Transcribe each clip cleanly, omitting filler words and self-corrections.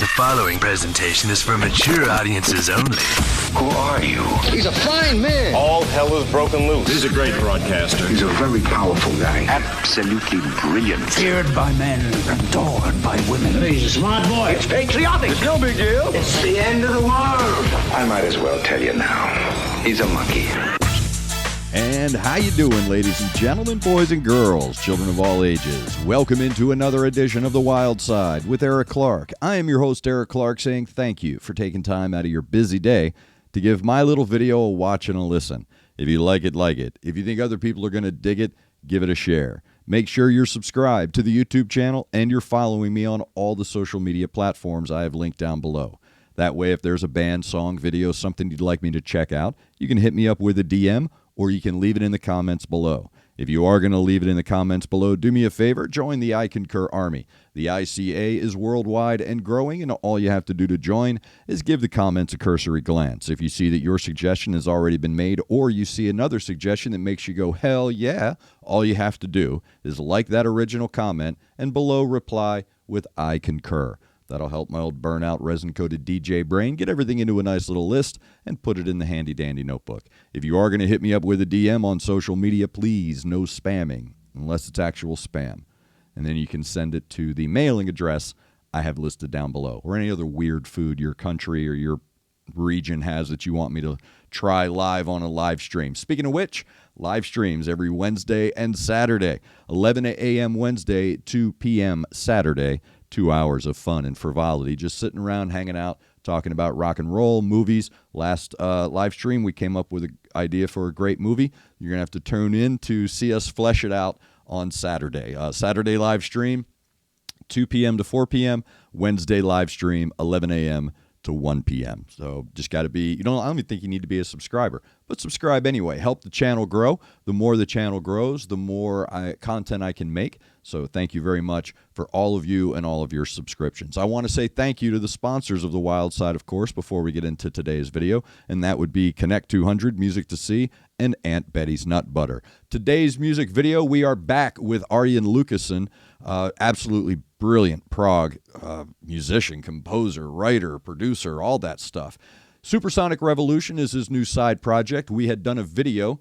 The following presentation is for mature audiences only. Who are you? He's a fine man. All hell is broken loose. He's a great broadcaster. He's a very powerful guy. Absolutely brilliant. Feared by men, adored by women. He's a smart boy. It's patriotic. It's no big deal. It's the end of the world. I might as well tell you now. He's a monkey. And how you doing, ladies and gentlemen, boys and girls, children of all ages? Welcome into another edition of The Wyldeside with Eric Clark. I am your host, Eric Clark, saying thank you for taking time out of your busy day to give my little video a watch and a listen. If you like it, like it. If you think other people are going to dig it, give it a share. Make sure you're subscribed to the YouTube channel and you're following me on all the social media platforms I have linked down below. That way, if there's a band, song, video, something you'd like me to check out, you can hit me up with a DM or you can leave it in the comments below. If you are going to leave it in the comments below, do me a favor, join the I Concur Army. The ICA is worldwide and growing, and all you have to do to join is give the comments a cursory glance. If you see that your suggestion has already been made, or you see another suggestion that makes you go, hell yeah, all you have to do is like that original comment and below reply with I Concur. That'll help my old burnout resin-coated DJ brain get everything into a nice little list and put it in the handy-dandy notebook. If you are going to hit me up with a DM on social media, please, no spamming, unless it's actual spam. And then you can send it to the mailing address I have listed down below, or any other weird food your country or your region has that you want me to try live on a live stream. Speaking of which, live streams every Wednesday and Saturday, 11 a.m. Wednesday, 2 p.m. Saturday. 2 hours of fun and frivolity, just sitting around, hanging out, talking about rock and roll, movies. Last live stream, we came up with an idea for a great movie. You're going to have to tune in to see us flesh it out on Saturday. Saturday live stream, 2 p.m. to 4 p.m. Wednesday live stream, 11 a.m. to 1 p.m. So just got to be, I don't even think you need to be a subscriber, but subscribe anyway. Help the channel grow. The more the channel grows, the more content I can make. So thank you very much for all of you and all of your subscriptions. I want to say thank you to the sponsors of The Wyldeside, of course, before we get into today's video, and that would be Connect 200, Music to See, and Aunt Betty's Nut Butter. Today's music video, we are back with Arjen Lucassen, absolutely brilliant prog musician, composer, writer, producer, all that stuff. Supersonic Revolution is his new side project. We had done a video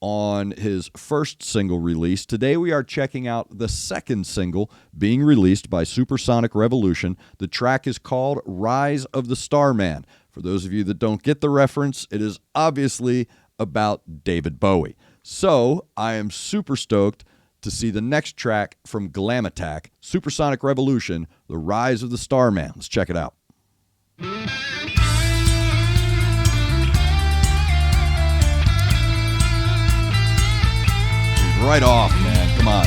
on his first single release. Today we are checking out the second single being released by Supersonic Revolution. The track is called Rise of the Starman. For those of you that don't get the reference, it is obviously about David Bowie. So I am super stoked to see the next track from Glam Attack, Supersonic Revolution, The Rise of the Starman. Let's check it out. Right off, man. Come on.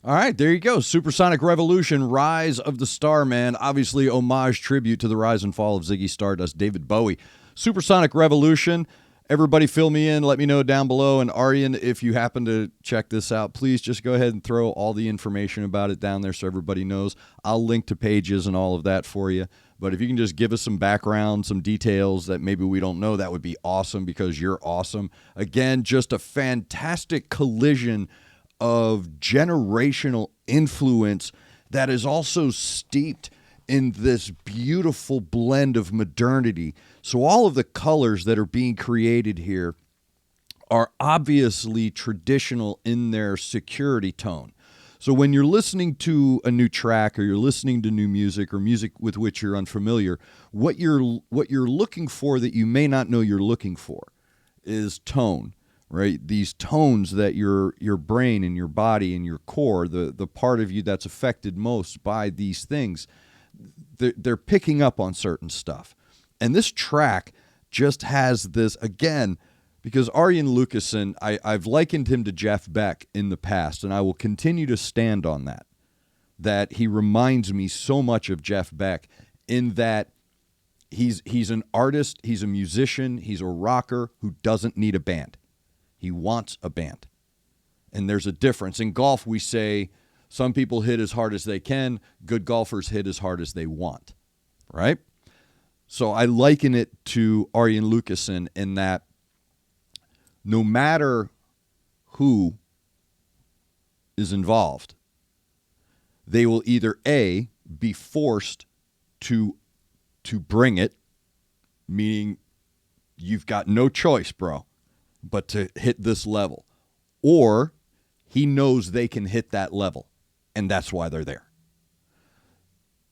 All right, there you go. Supersonic Revolution, Rise of the Starman. Obviously, homage tribute to the rise and fall of Ziggy Stardust, David Bowie. Supersonic Revolution. Everybody fill me in. Let me know down below. And Aryan, if you happen to check this out, please just go ahead and throw all the information about it down there so everybody knows. I'll link to pages and all of that for you. But if you can just give us some background, some details that maybe we don't know, that would be awesome because you're awesome. Again, just a fantastic collision of generational influence that is also steeped in this beautiful blend of modernity. So all of the colors that are being created here are obviously traditional in their security tone. So when you're listening to a new track or you're listening to new music or music with which you're unfamiliar, what you're looking for that you may not know you're looking for is tone. Right, these tones that your brain and your body and your core, the part of you that's affected most by these things, they're picking up on certain stuff. And this track just has this, again, because Arjen Lucassen, I've likened him to Jeff Beck in the past, and I will continue to stand on that he reminds me so much of Jeff Beck in that he's an artist, he's a musician, he's a rocker who doesn't need a band. He wants a band. And there's a difference. In golf, we say some people hit as hard as they can. Good golfers hit as hard as they want. Right? So I liken it to Arjen Lucassen in that no matter who is involved, they will either A, be forced to bring it, meaning you've got no choice, bro, but to hit this level. Or he knows they can hit that level, and that's why they're there.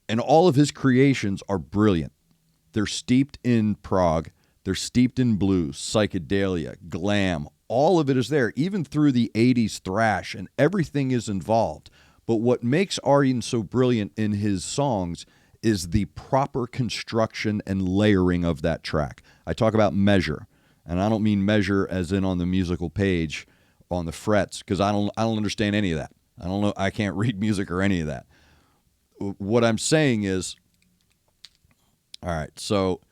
And all of his creations are brilliant. They're steeped in prog. They're steeped in blues, psychedelia, glam. All of it is there, even through the 80s thrash, and everything is involved. But what makes Arjen so brilliant in his songs is the proper construction and layering of that track. I talk about measure. And I don't mean measure as in on the musical page on the frets, because I don't understand any of that. I don't know. I can't read music or any of that. What I'm saying is, all right, so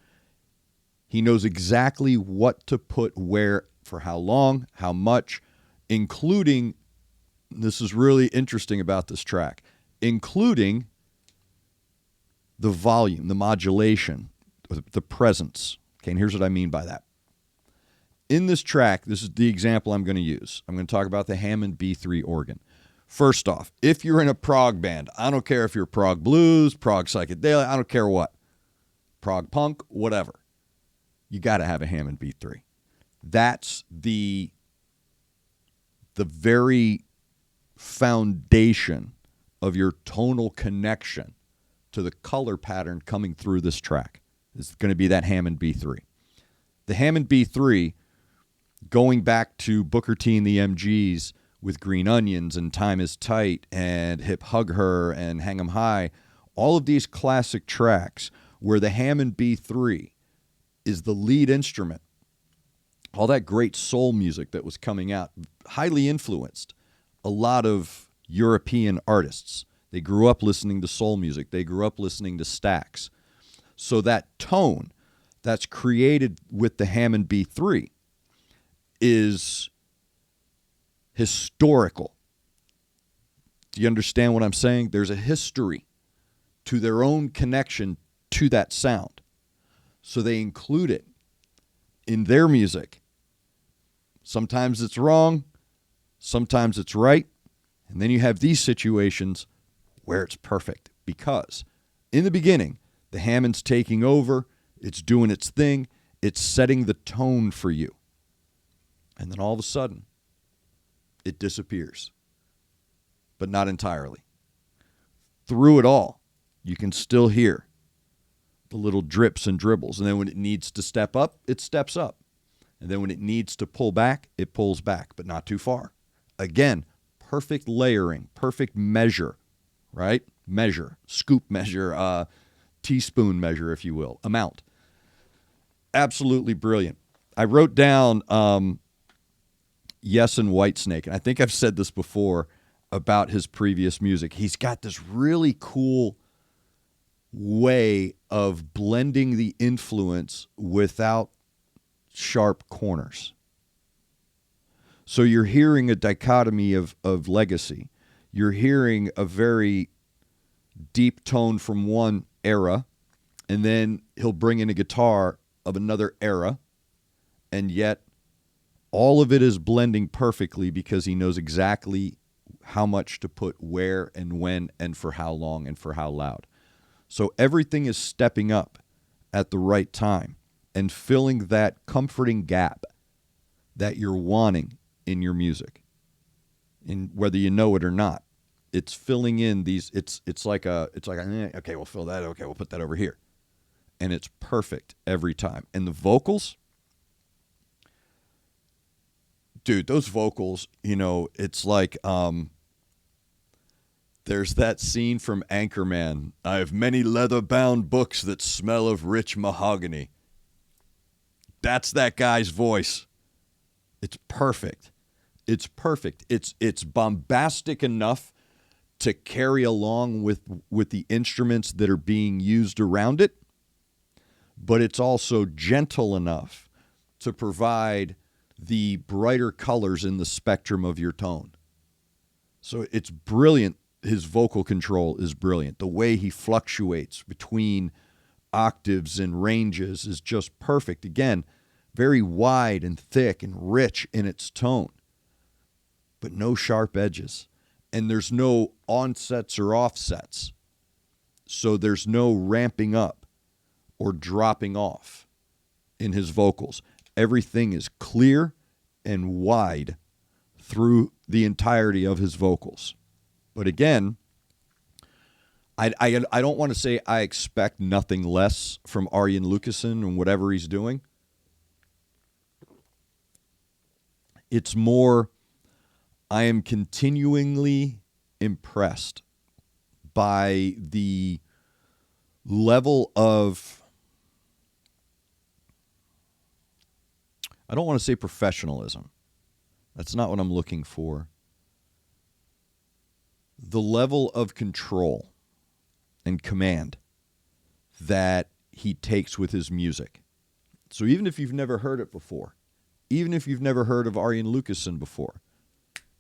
he knows exactly what to put where, for how long, how much, including, this is really interesting about this track, including the volume, the modulation, the presence. Okay, and here's what I mean by that. In this track, this is the example I'm going to use. I'm going to talk about the Hammond B3 organ. First off, if you're in a prog band, I don't care if you're prog blues, prog psychedelia, I don't care what, prog punk, whatever, you got to have a Hammond B3. That's the very foundation of your tonal connection to the color pattern coming through this track. It's going to be that Hammond B3. The Hammond B3, going back to Booker T and the MGs with Green Onions and Time is Tight and Hip Hug Her and Hang 'em High, all of these classic tracks where the Hammond B3 is the lead instrument, all that great soul music that was coming out, highly influenced a lot of European artists. They grew up listening to soul music. They grew up listening to Stax. So that tone that's created with the Hammond B3 is historical. Do you understand what I'm saying? There's a history to their own connection to that sound. So they include it in their music. Sometimes it's wrong, sometimes it's right, and then you have these situations where it's perfect because in the beginning, the Hammond's taking over, it's doing its thing, it's setting the tone for you. And then all of a sudden, it disappears, but not entirely. Through it all, you can still hear the little drips and dribbles. And then when it needs to step up, it steps up. And then when it needs to pull back, it pulls back, but not too far. Again, perfect layering, perfect measure, right? Measure, scoop measure, teaspoon measure, if you will, amount. Absolutely brilliant. I wrote down Yes and Whitesnake, and I think I've said this before. about his previous music. He's got this really cool way of blending the influence without sharp corners. So you're hearing a dichotomy of legacy. You're hearing a very deep tone from one era, and then he'll bring in a guitar of another era, and yet all of it is blending perfectly because he knows exactly how much to put where and when and for how long and for how loud. So everything is stepping up at the right time and filling that comforting gap that you're wanting in your music. In whether you know it or not, it's filling in these. It's like okay, we'll fill that. Okay, we'll put that over here, and it's perfect every time. And the vocals, dude, those vocals, it's like there's that scene from Anchorman. I have many leather-bound books that smell of rich mahogany. That's that guy's voice. It's perfect. It's perfect. It's bombastic enough to carry along with the instruments that are being used around it, but it's also gentle enough to provide the brighter colors in the spectrum of your tone. So it's brilliant. His vocal control is brilliant. The way he fluctuates between octaves and ranges is just perfect. Again, very wide and thick and rich in its tone, but no sharp edges. And there's no onsets or offsets. So there's no ramping up or dropping off in his vocals. Everything is clear and wide through the entirety of his vocals. But again, I don't want to say I expect nothing less from Arjen Lucassen and whatever he's doing. It's more, I am continually impressed by the level of, I don't want to say professionalism. That's not what I'm looking for. The level of control and command that he takes with his music. So even if you've never heard it before, even if you've never heard of Arjen Lucassen before,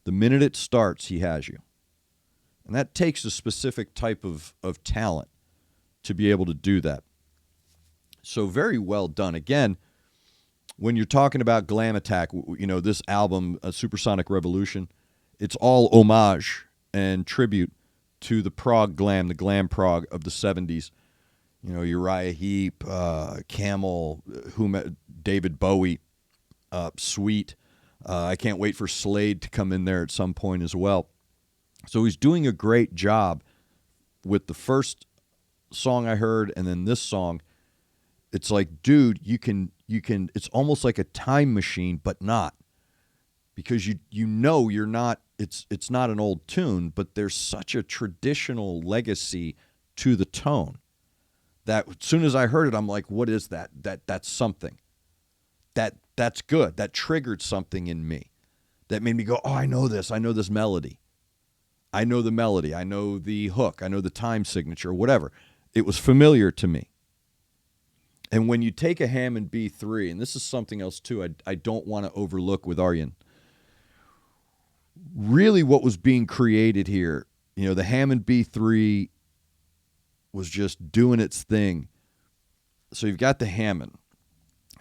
the minute it starts, he has you. And that takes a specific type of talent to be able to do that. So very well done. Again, when you're talking about Glam Attack, this album, Supersonic Revolution, it's all homage and tribute to the prog glam, the glam prog of the 70s. Uriah Heep, Camel, David Bowie, Sweet. I can't wait for Slade to come in there at some point as well. So he's doing a great job with the first song I heard and then this song. It's like, dude, you can it's almost like a time machine, but not. Because you're not, it's not an old tune, but there's such a traditional legacy to the tone that as soon as I heard it, I'm like, what is that? That's something. That's good. That triggered something in me. That made me go, oh, I know this melody. I know the melody. I know the hook. I know the time signature, whatever. It was familiar to me. And when you take a Hammond B3, and this is something else too I don't want to overlook with Arjen. Really what was being created here, the Hammond B3 was just doing its thing. So you've got the Hammond,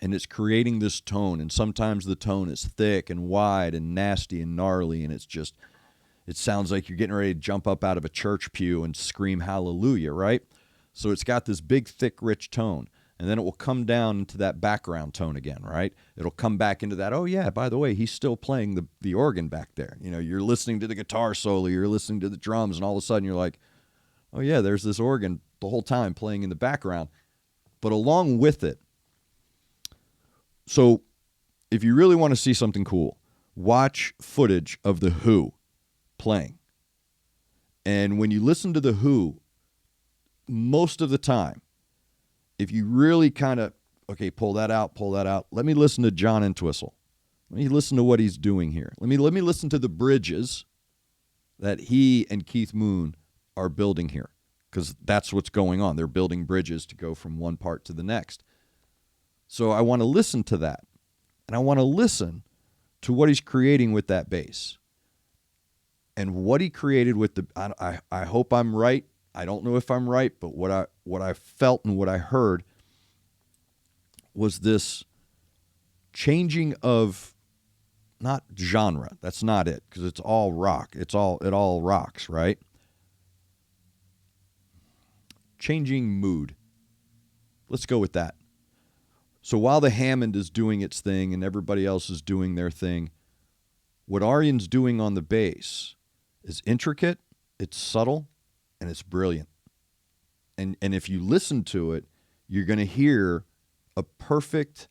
and it's creating this tone, and sometimes the tone is thick and wide and nasty and gnarly, and it sounds like you're getting ready to jump up out of a church pew and scream hallelujah, right? So it's got this big, thick, rich tone. And then it will come down into that background tone again, right? It'll come back into that, oh, yeah, by the way, he's still playing the organ back there. You're listening to the guitar solo, you're listening to the drums, and all of a sudden you're like, oh, yeah, there's this organ the whole time playing in the background. But along with it, so if you really want to see something cool, watch footage of The Who playing. And when you listen to The Who, most of the time, if you really kind of, okay, pull that out, let me listen to John Entwistle. Let me listen to what he's doing here. Let me listen to the bridges that he and Keith Moon are building here, because that's what's going on. They're building bridges to go from one part to the next. So I want to listen to that, and I want to listen to what he's creating with that bass. And what he created with the, I hope I'm right. I don't know if I'm right, but what I felt and what I heard was this changing of, not genre. That's not it, because it's all rock. It all rocks, right? Changing mood. Let's go with that. So while the Hammond is doing its thing and everybody else is doing their thing, what Arjen's doing on the bass is intricate, it's subtle, and it's brilliant. And if you listen to it, you're going to hear a perfect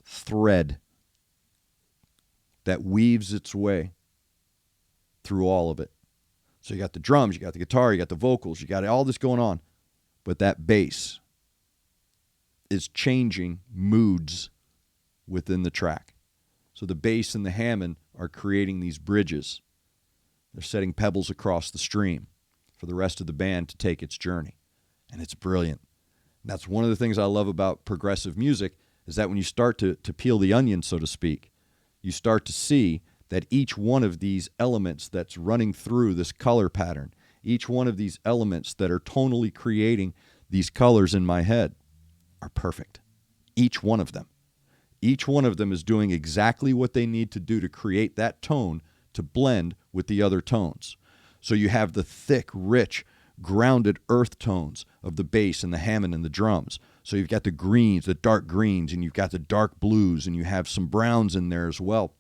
thread that weaves its way through all of it. So you got the drums, you got the guitar, you got the vocals, you got all this going on. But that bass is changing moods within the track. So the bass and the Hammond are creating these bridges. They're setting pebbles across the stream for the rest of the band to take its journey. And it's brilliant. And that's one of the things I love about progressive music, is that when you start to peel the onion, so to speak, you start to see that each one of these elements that's running through this color pattern, each one of these elements that are tonally creating these colors in my head, are perfect. Each one of them. Each one of them is doing exactly what they need to do to create that tone to blend with the other tones. So you have the thick, rich, grounded earth tones of the bass and the Hammond and the drums. So you've got the greens, the dark greens, and you've got the dark blues, and you have some browns in there as well.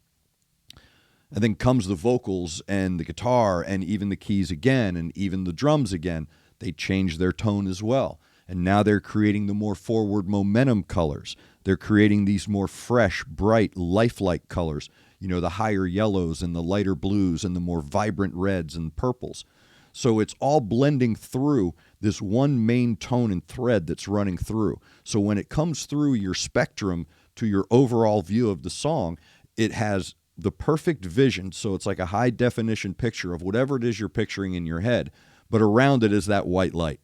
And then comes the vocals and the guitar and even the keys again and even the drums again. They change their tone as well. And now they're creating the more forward momentum colors. They're creating these more fresh, bright, lifelike colors. You know, the higher yellows and the lighter blues and the more vibrant reds and purples. So it's all blending through this one main tone and thread that's running through. So when it comes through your spectrum to your overall view of the song, it has the perfect vision. So it's like a high definition picture of whatever it is you're picturing in your head, but around it is that white light.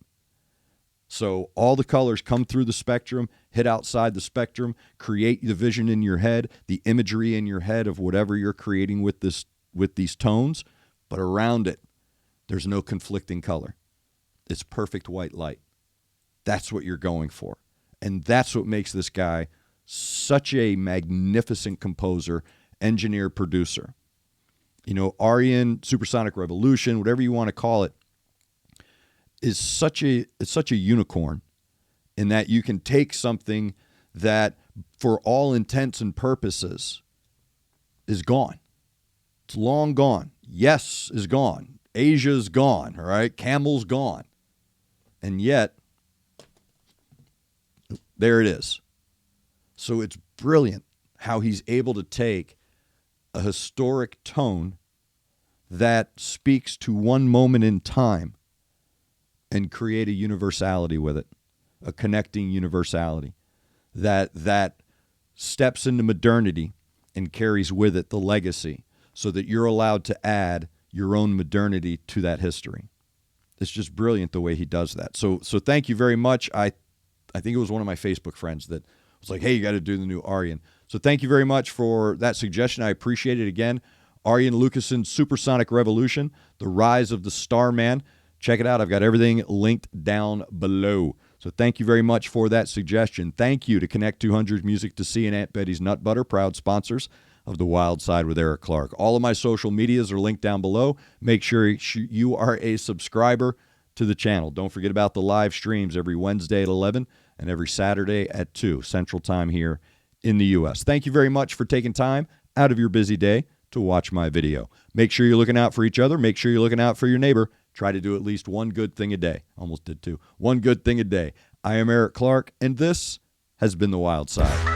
So all the colors come through the spectrum, hit outside the spectrum, create the vision in your head, the imagery in your head of whatever you're creating with these tones, but around it, there's no conflicting color. It's perfect white light. That's what you're going for. And that's what makes this guy such a magnificent composer, engineer, producer. You know, Arjen, Supersonic Revolution, whatever you want to call it, is such a unicorn in that you can take something that, for all intents and purposes, is gone. It's long gone. Yes is gone. Asia's gone, all right? Camel's gone. And yet, there it is. So it's brilliant how he's able to take a historic tone that speaks to one moment in time and create a universality with it, a connecting universality that steps into modernity and carries with it the legacy, so that you're allowed to add your own modernity to that history. It's just brilliant the way he does that. So thank you very much. I think it was one of my Facebook friends that was like, hey, you got to do the new Arjen. So thank you very much for that suggestion. I appreciate it. Again, Arjen Lucason's Supersonic Revolution, The Rise of the Starman. Check it out. I've got everything linked down below. So thank you very much for that suggestion. Thank you to Connect 200 Music to See and Aunt Betty's Nut Butter, proud sponsors of The Wild Side with Eric Clark. All of my social medias are linked down below. Make sure you are a subscriber to the channel. Don't forget about the live streams every Wednesday at 11 and every Saturday at 2 Central Time here in the U.S. Thank you very much for taking time out of your busy day to watch my video. Make sure you're looking out for each other. Make sure you're looking out for your neighbor. Try to do at least one good thing a day. Almost did two. One good thing a day. I am Eric Clark, and this has been The Wild Side.